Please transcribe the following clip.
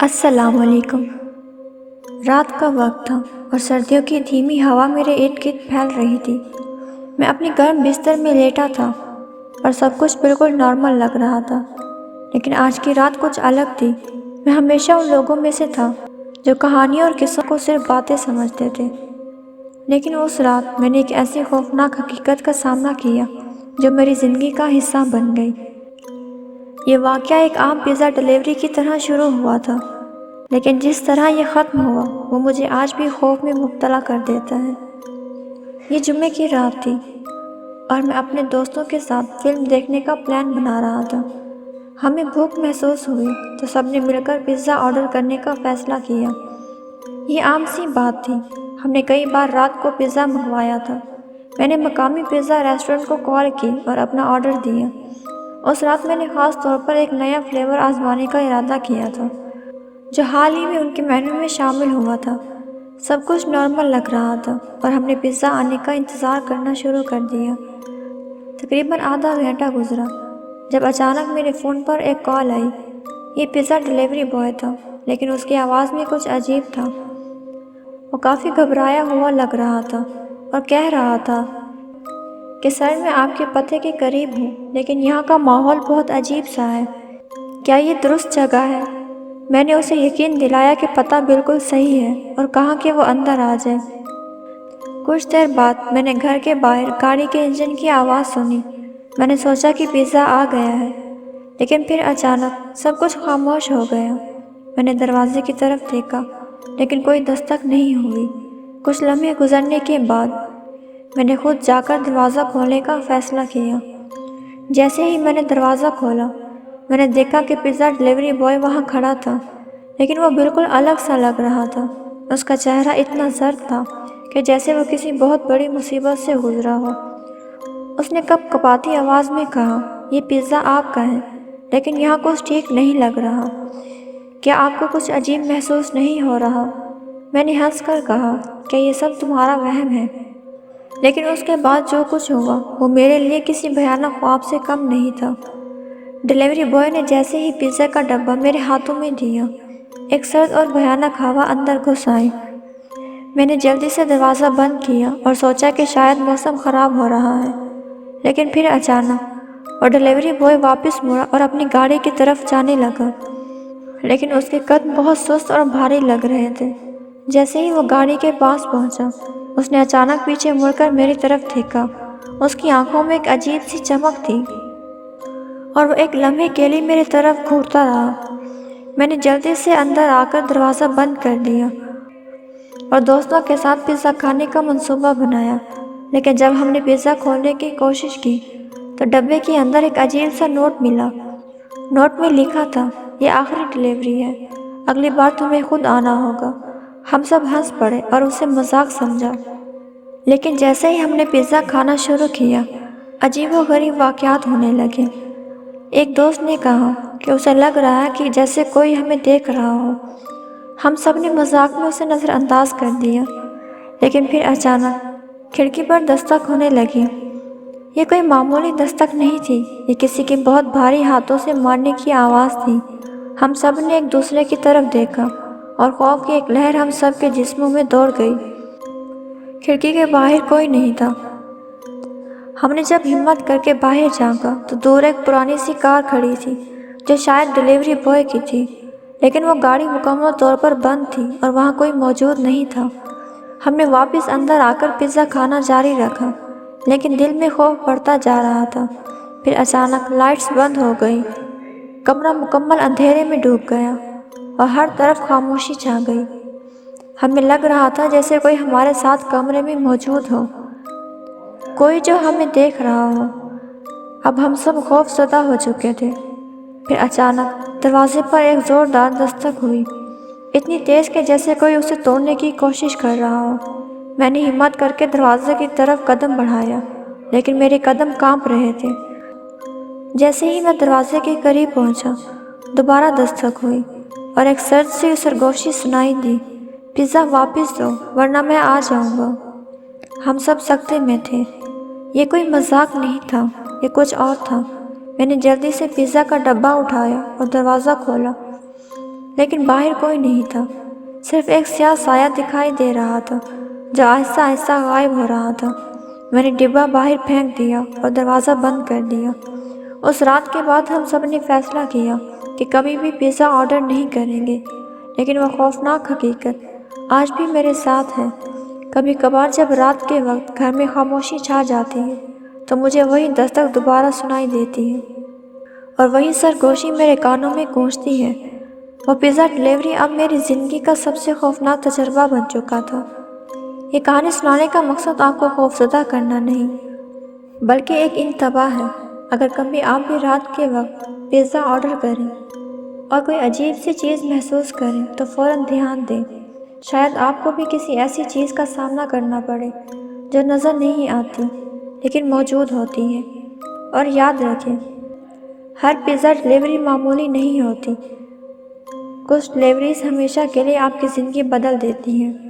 السلام علیکم۔ رات کا وقت تھا اور سردیوں کی دھیمی ہوا میرے ارد گرد پھیل رہی تھی۔ میں اپنی گرم بستر میں لیٹا تھا اور سب کچھ بالکل نارمل لگ رہا تھا، لیکن آج کی رات کچھ الگ تھی۔ میں ہمیشہ ان لوگوں میں سے تھا جو کہانیوں اور قصوں کو صرف باتیں سمجھتے تھے، لیکن اس رات میں نے ایک ایسی خوفناک حقیقت کا سامنا کیا جو میری زندگی کا حصہ بن گئی۔ یہ واقعہ ایک عام پیزا ڈیلیوری کی طرح شروع ہوا تھا، لیکن جس طرح یہ ختم ہوا وہ مجھے آج بھی خوف میں مبتلا کر دیتا ہے۔ یہ جمعے کی رات تھی اور میں اپنے دوستوں کے ساتھ فلم دیکھنے کا پلان بنا رہا تھا۔ ہمیں بھوک محسوس ہوئی تو سب نے مل کر پیزا آرڈر کرنے کا فیصلہ کیا۔ یہ عام سی بات تھی، ہم نے کئی بار رات کو پیزا منگوایا تھا۔ میں نے مقامی پیزا ریسٹورنٹ کو کال کی اور اپنا آرڈر دیا۔ اس رات میں نے خاص طور پر ایک نیا فلیور آزمانے کا ارادہ کیا تھا جو حال ہی میں ان کے مینو میں شامل ہوا تھا۔ سب کچھ نارمل لگ رہا تھا اور ہم نے پیزا آنے کا انتظار کرنا شروع کر دیا۔ تقریباً آدھا گھنٹہ گزرا جب اچانک میرے فون پر ایک کال آئی۔ یہ پیزا ڈیلیوری بوائے تھا، لیکن اس کی آواز میں کچھ عجیب تھا۔ وہ کافی گھبرایا ہوا لگ رہا تھا اور کہہ رہا تھا کہ سر میں آپ کے پتے کے قریب ہوں، لیکن یہاں کا ماحول بہت عجیب سا ہے۔ کیا یہ درست جگہ ہے؟ میں نے اسے یقین دلایا کہ پتہ بالکل صحیح ہے اور کہا کہ وہ اندر آ جائے۔ کچھ دیر بعد میں نے گھر کے باہر گاڑی کے انجن کی آواز سنی۔ میں نے سوچا کہ پیزا آ گیا ہے، لیکن پھر اچانک سب کچھ خاموش ہو گیا۔ میں نے دروازے کی طرف دیکھا، لیکن کوئی دستک نہیں ہوئی۔ کچھ لمحے گزرنے کے بعد میں نے خود جا کر دروازہ کھولنے کا فیصلہ کیا۔ جیسے ہی میں نے دروازہ کھولا، میں نے دیکھا کہ پیزا ڈیلیوری بوائے وہاں کھڑا تھا، لیکن وہ بالکل الگ سا لگ رہا تھا۔ اس کا چہرہ اتنا زرد تھا کہ جیسے وہ کسی بہت بڑی مصیبت سے گزرا ہو۔ اس نے کپ کپاتی آواز میں کہا، یہ پیزا آپ کا ہے، لیکن یہاں کچھ ٹھیک نہیں لگ رہا۔ کیا آپ کو کچھ عجیب محسوس نہیں ہو رہا؟ میں نے ہنس کر کہا کہ یہ سب تمہارا وہم ہے، لیکن اس کے بعد جو کچھ ہوا وہ میرے لیے کسی بھیانک خواب سے کم نہیں تھا۔ ڈیلیوری بوائے نے جیسے ہی پیزا کا ڈبہ میرے ہاتھوں میں دیا، ایک سرد اور بھیانک ہوا اندر گھس آئی۔ میں نے جلدی سے دروازہ بند کیا اور سوچا کہ شاید موسم خراب ہو رہا ہے، لیکن پھر اچانک وہ ڈیلیوری بوائے واپس مڑا اور اپنی گاڑی کی طرف جانے لگا، لیکن اس کے قدم بہت سست اور بھاری لگ رہے تھے۔ جیسے ہی وہ گاڑی کے پاس پہنچا، اس نے اچانک پیچھے مڑ کر میری طرف دیکھا۔ اس کی آنکھوں میں ایک عجیب سی چمک تھی اور وہ ایک لمحے کے لیے میری طرف گھورتا رہا۔ میں نے جلدی سے اندر آ کر دروازہ بند کر دیا اور دوستوں کے ساتھ پیزا کھانے کا منصوبہ بنایا، لیکن جب ہم نے پیزا کھولنے کی کوشش کی تو ڈبے کے اندر ایک عجیب سا نوٹ ملا۔ نوٹ میں لکھا تھا، یہ آخری ڈیلیوری ہے، اگلی بار تمہیں خود آنا ہوگا۔ ہم سب ہنس پڑے اور اسے مذاق سمجھا، لیکن جیسے ہی ہم نے پیزا کھانا شروع کیا، عجیب و غریب واقعات ہونے لگے۔ ایک دوست نے کہا کہ اسے لگ رہا ہے کہ جیسے کوئی ہمیں دیکھ رہا ہو۔ ہم سب نے مذاق میں اسے نظر انداز کر دیا، لیکن پھر اچانک کھڑکی پر دستک ہونے لگی۔ یہ کوئی معمولی دستک نہیں تھی، یہ کسی کے بہت بھاری ہاتھوں سے مارنے کی آواز تھی۔ ہم سب نے ایک دوسرے کی طرف دیکھا اور خوف کی ایک لہر ہم سب کے جسموں میں دوڑ گئی۔ کھڑکی کے باہر کوئی نہیں تھا۔ ہم نے جب ہمت کر کے باہر جھانکا تو دور ایک پرانی سی کار کھڑی تھی جو شاید ڈیلیوری بوائے کی تھی، لیکن وہ گاڑی مکمل طور پر بند تھی اور وہاں کوئی موجود نہیں تھا۔ ہم نے واپس اندر آ کر پیزا کھانا جاری رکھا، لیکن دل میں خوف بڑھتا جا رہا تھا۔ پھر اچانک لائٹس بند ہو گئی، کمرہ مکمل اندھیرے میں ڈوب گیا اور ہر طرف خاموشی چھا گئی۔ ہمیں لگ رہا تھا جیسے کوئی ہمارے ساتھ کمرے میں موجود ہو، کوئی جو ہمیں دیکھ رہا ہو۔ اب ہم سب خوف زدہ ہو چکے تھے۔ پھر اچانک دروازے پر ایک زوردار دستک ہوئی، اتنی تیز کہ جیسے کوئی اسے توڑنے کی کوشش کر رہا ہو۔ میں نے ہمت کر کے دروازے کی طرف قدم بڑھایا، لیکن میرے قدم کانپ رہے تھے۔ جیسے ہی میں دروازے کے قریب پہنچا، دوبارہ دستک ہوئی اور ایک سرد سی سرگوشی سنائی دی، پیزا واپس دو ورنہ میں آ جاؤں گا۔ ہم سب سکتے میں تھے۔ یہ کوئی مذاق نہیں تھا، یہ کچھ اور تھا۔ میں نے جلدی سے پیزا کا ڈبہ اٹھایا اور دروازہ کھولا، لیکن باہر کوئی نہیں تھا، صرف ایک سیاہ سایہ دکھائی دے رہا تھا جو آہستہ آہستہ غائب ہو رہا تھا۔ میں نے ڈبہ باہر پھینک دیا اور دروازہ بند کر دیا۔ اس رات کے بعد ہم سب نے فیصلہ کیا کہ کبھی بھی پیزا آرڈر نہیں کریں گے، لیکن وہ خوفناک حقیقت آج بھی میرے ساتھ ہے۔ کبھی کبھار جب رات کے وقت گھر میں خاموشی چھا جاتی ہے تو مجھے وہی دستک دوبارہ سنائی دیتی ہے اور وہی سرگوشی میرے کانوں میں گونجتی ہے۔ وہ پیزا ڈیلیوری اب میری زندگی کا سب سے خوفناک تجربہ بن چکا تھا۔ یہ کہانی سنانے کا مقصد آپ کو خوفزدہ کرنا نہیں، بلکہ ایک انتباہ ہے۔ اگر کبھی آپ بھی رات کے وقت پیزا آرڈر کریں اور کوئی عجیب سی چیز محسوس کریں تو فوراً دھیان دیں۔ شاید آپ کو بھی کسی ایسی چیز کا سامنا کرنا پڑے جو نظر نہیں آتی لیکن موجود ہوتی ہے۔ اور یاد رکھیں، ہر پیزا ڈیلیوری معمولی نہیں ہوتی۔ کچھ ڈیلیوریز ہمیشہ کے لیے آپ کی زندگی بدل دیتی ہیں۔